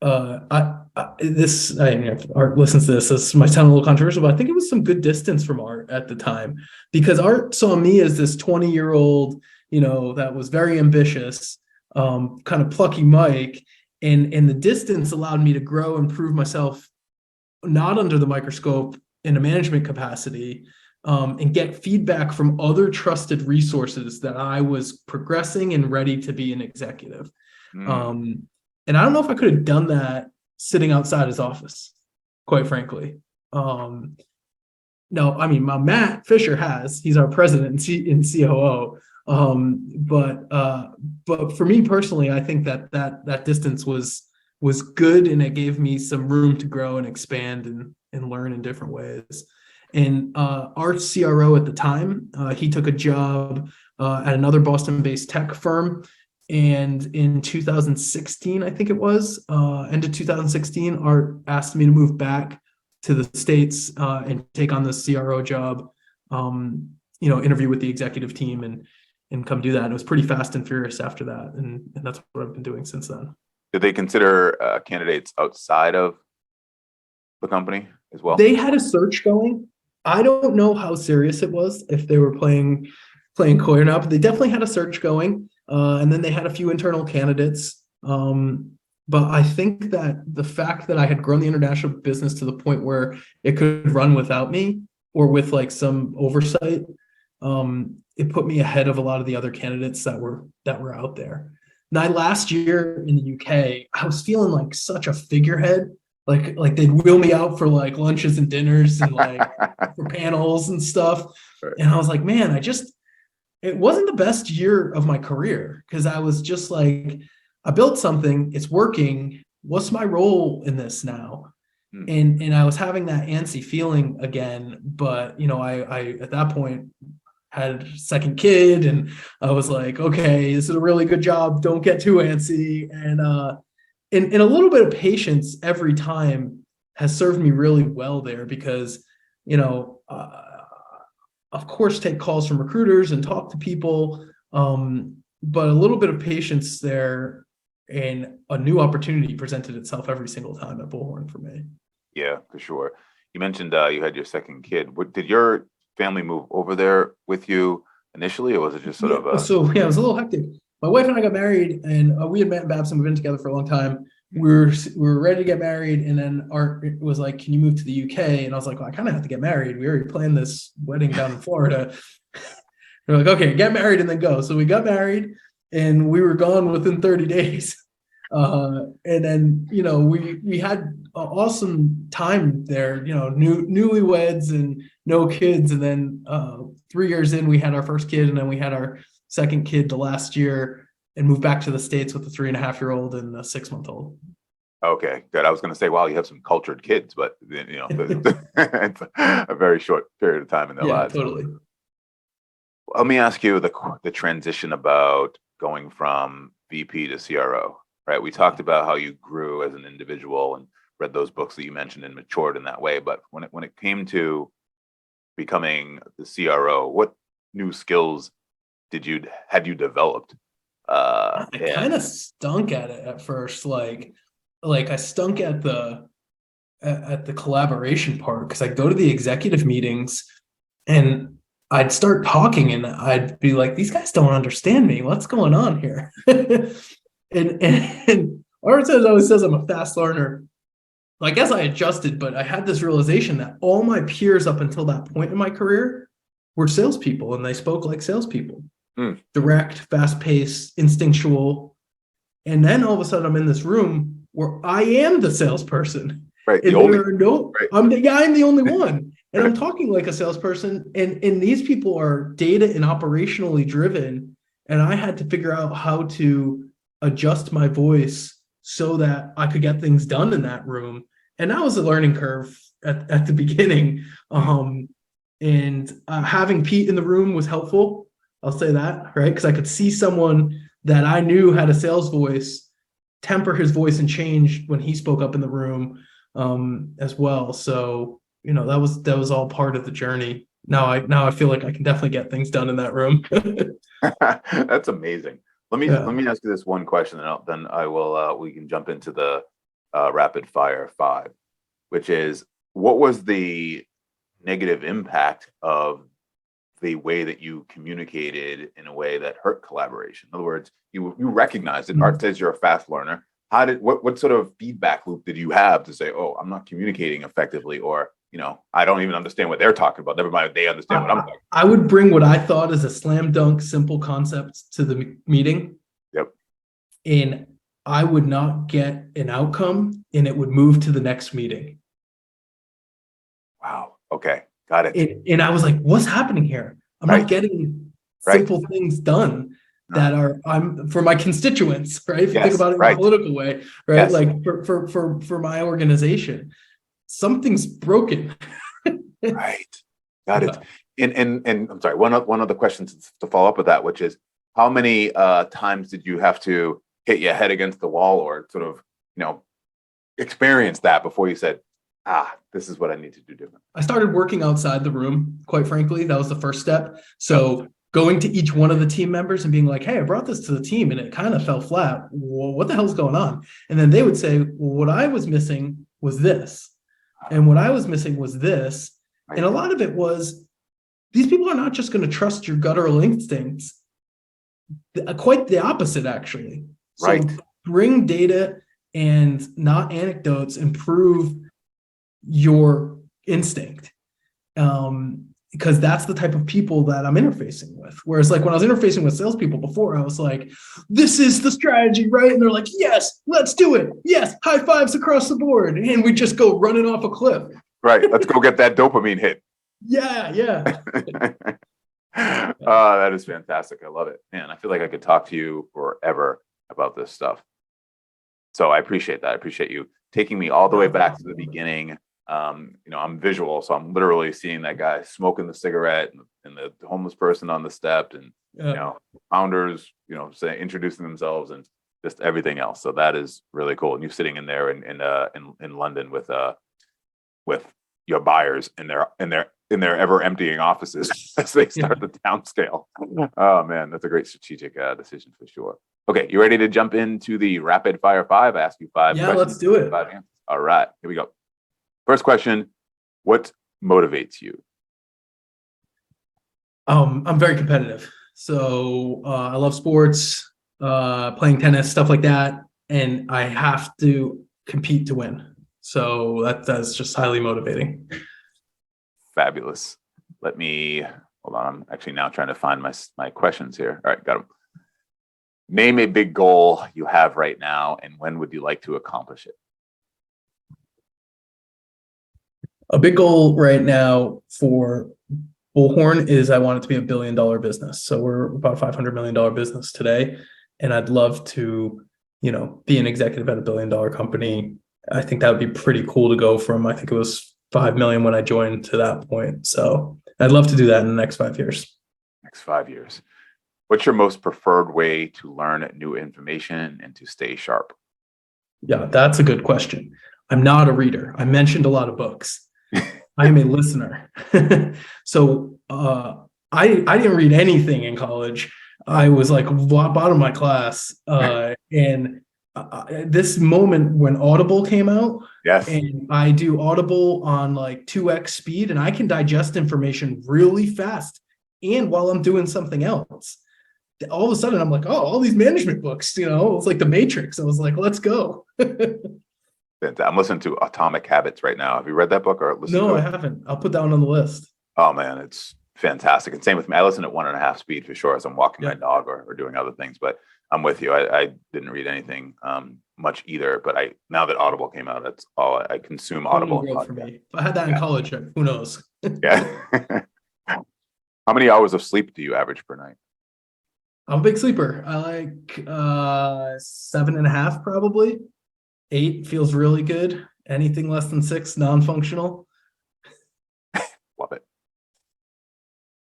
Art listens to this. This might sound a little controversial, but I think it was some good distance from Art at the time, because Art saw me as this 20-year-old, that was very ambitious, kind of plucky Mike. And the distance allowed me to grow and prove myself not under the microscope in a management capacity, and get feedback from other trusted resources that I was progressing and ready to be an executive. And I don't know if I could have done that sitting outside his office, quite frankly. No, I mean, Matt Fisher he's our president and COO. But for me personally, I think that distance was good, and it gave me some room to grow and expand and learn in different ways. And our CRO at the time, he took a job at another Boston-based tech firm. And in 2016, I think it was, end of 2016, Art asked me to move back to the States and take on this CRO job, interview with the executive team and come do that. And it was pretty fast and furious after that. And that's what I've been doing since then. Did they consider candidates outside of the company as well? They had a search going. I don't know how serious it was, if they were playing coy or not, but they definitely had a search going. And then they had a few internal candidates. But I think that the fact that I had grown the international business to the point where it could run without me or with like some oversight, it put me ahead of a lot of the other candidates that were out there. Now, last year in the UK, I was feeling like such a figurehead. Like they'd wheel me out for like lunches and dinners and like for panels and stuff. Right. And I was like, man, it wasn't the best year of my career, because I was just like, I built something, it's working. What's my role in this now? And I was having that antsy feeling again. But I at that point had a second kid, and I was like, okay, this is a really good job. Don't get too antsy. And a little bit of patience every time has served me really well there, because of course, take calls from recruiters and talk to people, but a little bit of patience there, and a new opportunity presented itself every single time at Bullhorn for me. Yeah, for sure. You mentioned you had your second kid. Did your family move over there with you initially, or was it just sort of? So yeah, it was a little hectic. My wife and I got married, and we had met in Babson. We've been together for a long time. we were ready to get married, and then Art was like, "Can you move to the UK?" And I was like, "Well, I kind of have to get married. We already planned this wedding down in Florida." They're like, "Okay, get married and then go." So we got married, and we were gone within 30 days. And then we had an awesome time there. Newlyweds and no kids, and then 3 years in, we had our first kid, and then we had our second kid the last year, and moved back to the States with a 3.5-year-old and a 6-month-old. Okay, good. I was going to say, wow, you have some cultured kids, but it's a very short period of time in their lives. Totally. Let me ask you the transition about going from VP to CRO, right? We talked about how you grew as an individual and read those books that you mentioned and matured in that way. But when it came to becoming the CRO, what new skills had you developed? I kind of stunk at it at first. Like I stunk at the collaboration part, because I'd go to the executive meetings and I'd start talking and I'd be like, "These guys don't understand me. What's going on here?" and Art always says I'm a fast learner. I guess I adjusted, but I had this realization that all my peers up until that point in my career were salespeople, and they spoke like salespeople. Direct, fast-paced, instinctual. And then all of a sudden I'm in this room where I am the salesperson. Right. And I'm the only one. And I'm talking like a salesperson. And these people are data and operationally driven. And I had to figure out how to adjust my voice so that I could get things done in that room. And that was a learning curve at the beginning. And having Pete in the room was helpful. I'll say that, right? Because I could see someone that I knew had a sales voice temper his voice and change when he spoke up in the room, as well. So, that was all part of the journey. Now I feel like I can definitely get things done in that room. That's amazing. Let me ask you this one question, and then I will we can jump into the rapid fire 5, which is, what was the negative impact of the way that you communicated in a way that hurt collaboration? In other words, you recognized it. Art says you're a fast learner. What sort of feedback loop did you have to say, "Oh, I'm not communicating effectively," or I don't even understand what they're talking about. Never mind, they understand what I'm talking about. I would bring what I thought is a slam dunk, simple concept to the meeting. Yep. And I would not get an outcome, and it would move to the next meeting. Wow. Okay. Got it. And I was like, "What's happening here? I'm not getting simple things done that I'm for my constituents," right? If you think about it in a political way, right? Like for my organization, something's broken. Right. Got it. And I'm sorry, one other question to follow up with that, which is, how many times did you have to hit your head against the wall, or sort of, experience that before you said, this is what I need to do different? I started working outside the room, quite frankly. That was the first step. So going to each one of the team members and being like, "Hey, I brought this to the team and it kind of fell flat. Well, what the hell's going on?" And then they would say, "Well, what I was missing was this. And what I was missing was this." And a lot of it was, these people are not just going to trust your guttural instincts. Quite the opposite, actually. So bring data and not anecdotes, and prove your instinct, because that's the type of people that I'm interfacing with. Whereas, like, when I was interfacing with salespeople before, I was like, "This is the strategy, right?" And they're like, "Yes, let's do it. Yes, high fives across the board," and we just go running off a cliff. Right. Let's go get that dopamine hit. Yeah. That is fantastic. I love it, man. I feel like I could talk to you forever about this stuff. So I appreciate that. I appreciate you taking me all the way back to the beginning. I'm visual, so I'm literally seeing that guy smoking the cigarette, and the homeless person on the step, and founders, introducing themselves, and just everything else. So that is really cool. And you sitting in there in London with your buyers in their ever emptying offices as they start the downscale. Oh man, that's a great strategic decision for sure. Okay, you ready to jump into the rapid fire 5? I ask you 5 questions. Let's do it. 5 answers. All right, here we go. First question: what motivates you? I'm very competitive. So I love sports, playing tennis, stuff like that. and I have to compete to win. So that's just highly motivating. Fabulous. Let me hold on. I'm actually now trying to find my questions here. All right, got them. Name a big goal you have right now, and when would you like to accomplish it? A big goal right now for Bullhorn is I want it to be $1 billion business. So we're about a $500 million business today. And I'd love to, be an executive at $1 billion company. I think that would be pretty cool to go from, I think it was 5 million when I joined, to that point. So I'd love to do that in the next 5 years. Next 5 years. What's your most preferred way to learn new information and to stay sharp? Yeah, that's a good question. I'm not a reader. I mentioned a lot of books. I am a listener. So I didn't read anything in college. I was like bottom of my class. And this moment when Audible came out, yes, and I do Audible on like 2x speed, and I can digest information really fast. And while I'm doing something else, all of a sudden I'm like, oh, all these management books, it's like the Matrix. I was like, let's go. I'm listening to Atomic Habits right now. Have you read that book or listened to it? No, I haven't. I'll put that one on the list. Oh man, it's fantastic. And same with me. I listen at 1.5 speed for sure as I'm walking my dog or doing other things. But I'm with you. I didn't read anything much either. But now that Audible came out, that's all I consume. Audible for me. If I had that in college, who knows? Yeah. How many hours of sleep do you average per night? I'm a big sleeper. I like 7.5 probably. 8 feels really good. Anything less than 6, non-functional. Love it.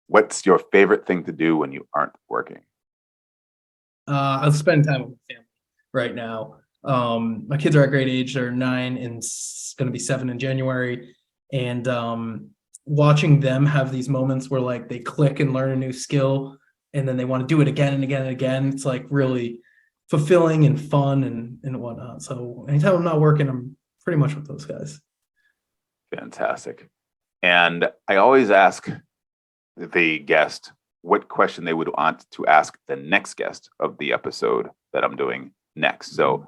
What's your favorite thing to do when you aren't working? I'll spend time with my family right now. My kids are at great age. They're 9 and going to be 7 in January. And watching them have these moments where like they click and learn a new skill, and then they want to do it again and again and again. It's like really fulfilling and fun and whatnot. So anytime I'm not working, I'm pretty much with those guys. Fantastic. And I always ask the guest what question they would want to ask the next guest of the episode that I'm doing next. So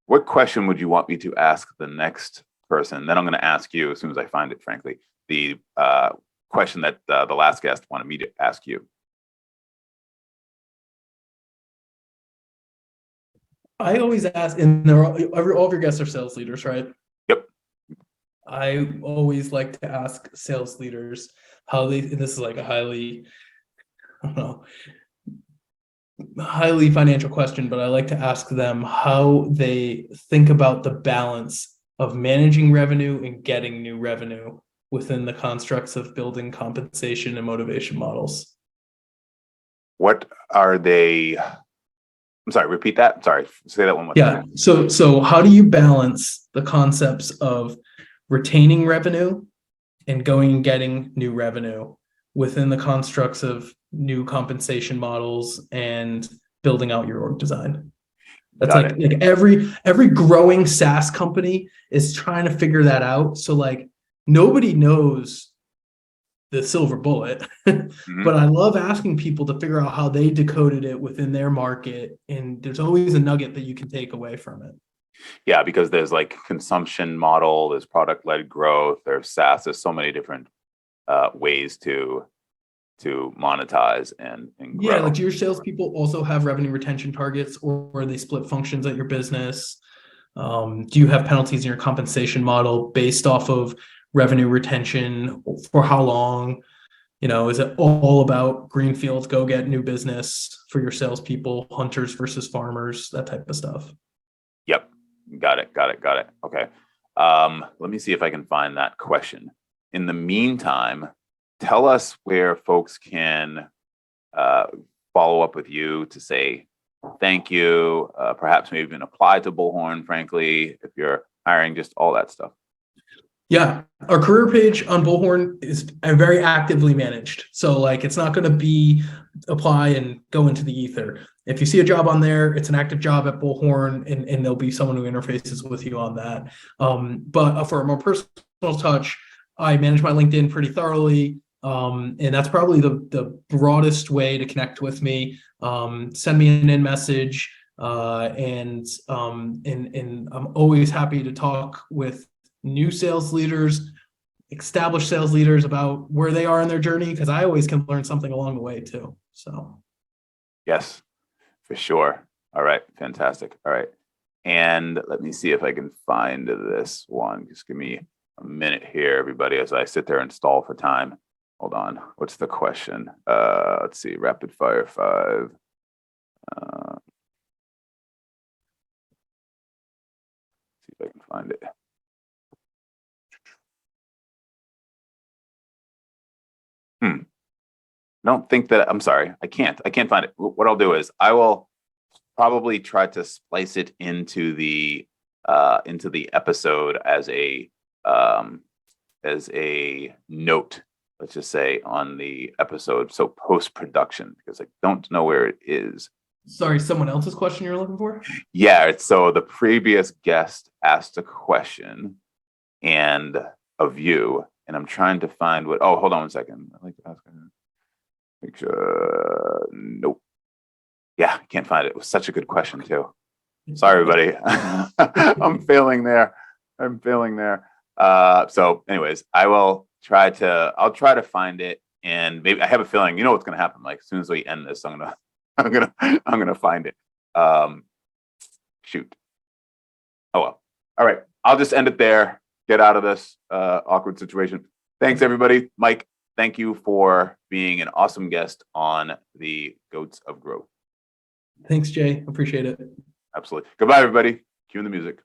what question would you want me to ask the next person? Then I'm going to ask you, as soon as I find it, frankly, the question that the last guest wanted me to ask you. I always ask, and all of your guests are sales leaders, right? Yep. I always like to ask sales leaders how they, and this is like a highly financial question, but I like to ask them how they think about the balance of managing revenue and getting new revenue within the constructs of building compensation and motivation models. What are they? I'm sorry, repeat that. Sorry, say that one more time. Yeah. So how do you balance the concepts of retaining revenue and going and getting new revenue within the constructs of new compensation models and building out your org design? That's like every growing SaaS company is trying to figure that out. So like nobody knows the silver bullet, but I love asking people to figure out how they decoded it within their market. And there's always a nugget that you can take away from it. Yeah, because there's like consumption model, there's product-led growth, there's SaaS, there's so many different ways to monetize and grow. Yeah, like do your salespeople also have revenue retention targets, or are they split functions at your business? Do you have penalties in your compensation model based off of revenue retention? For how long? Is it all about greenfield, go get new business for your salespeople, hunters versus farmers, that type of stuff? Yep. Got it. Okay. Let me see if I can find that question. In the meantime, tell us where folks can follow up with you to say thank you, perhaps maybe even apply to Bullhorn, frankly, if you're hiring, just all that stuff. Yeah, our career page on Bullhorn is very actively managed. So like it's not going to be apply and go into the ether. If you see a job on there, it's an active job at Bullhorn, and there'll be someone who interfaces with you on that. But for a more personal touch, I manage my LinkedIn pretty thoroughly. And that's probably the broadest way to connect with me. Send me an in message. And I'm always happy to talk with new sales leaders, established sales leaders about where they are in their journey, because I always can learn something along the way too. So Yes, for sure. All right, fantastic. All right. And let me see if I can find this one. Just give me a minute here, everybody, as I sit there and stall for time. Hold on. What's the question? Let's see. Rapid fire 5. See if I can find it. I don't think that, I'm sorry. I can't find it. What I'll do is I will probably try to splice it into the episode as a note, let's just say, on the episode. So post-production, because I don't know where it is. Sorry, someone else's question you're looking for? Yeah, it's so the previous guest asked a question and of you, and I'm trying to find what. Oh, hold on 1 second. I'd like to ask. Make sure. Nope. Yeah, I can't find it. It was such a good question too. Sorry, everybody. I'm failing there. So anyways, I'll try to find it, and maybe I have a feeling, you know what's going to happen. Like as soon as we end this, I'm gonna find it. Shoot. Oh well. All right. I'll just end it there. Get out of this awkward situation. Thanks, everybody. Mike, thank you for being an awesome guest on the Goats of Growth. Thanks, Jay. Appreciate it. Absolutely. Goodbye, everybody. Cue the music.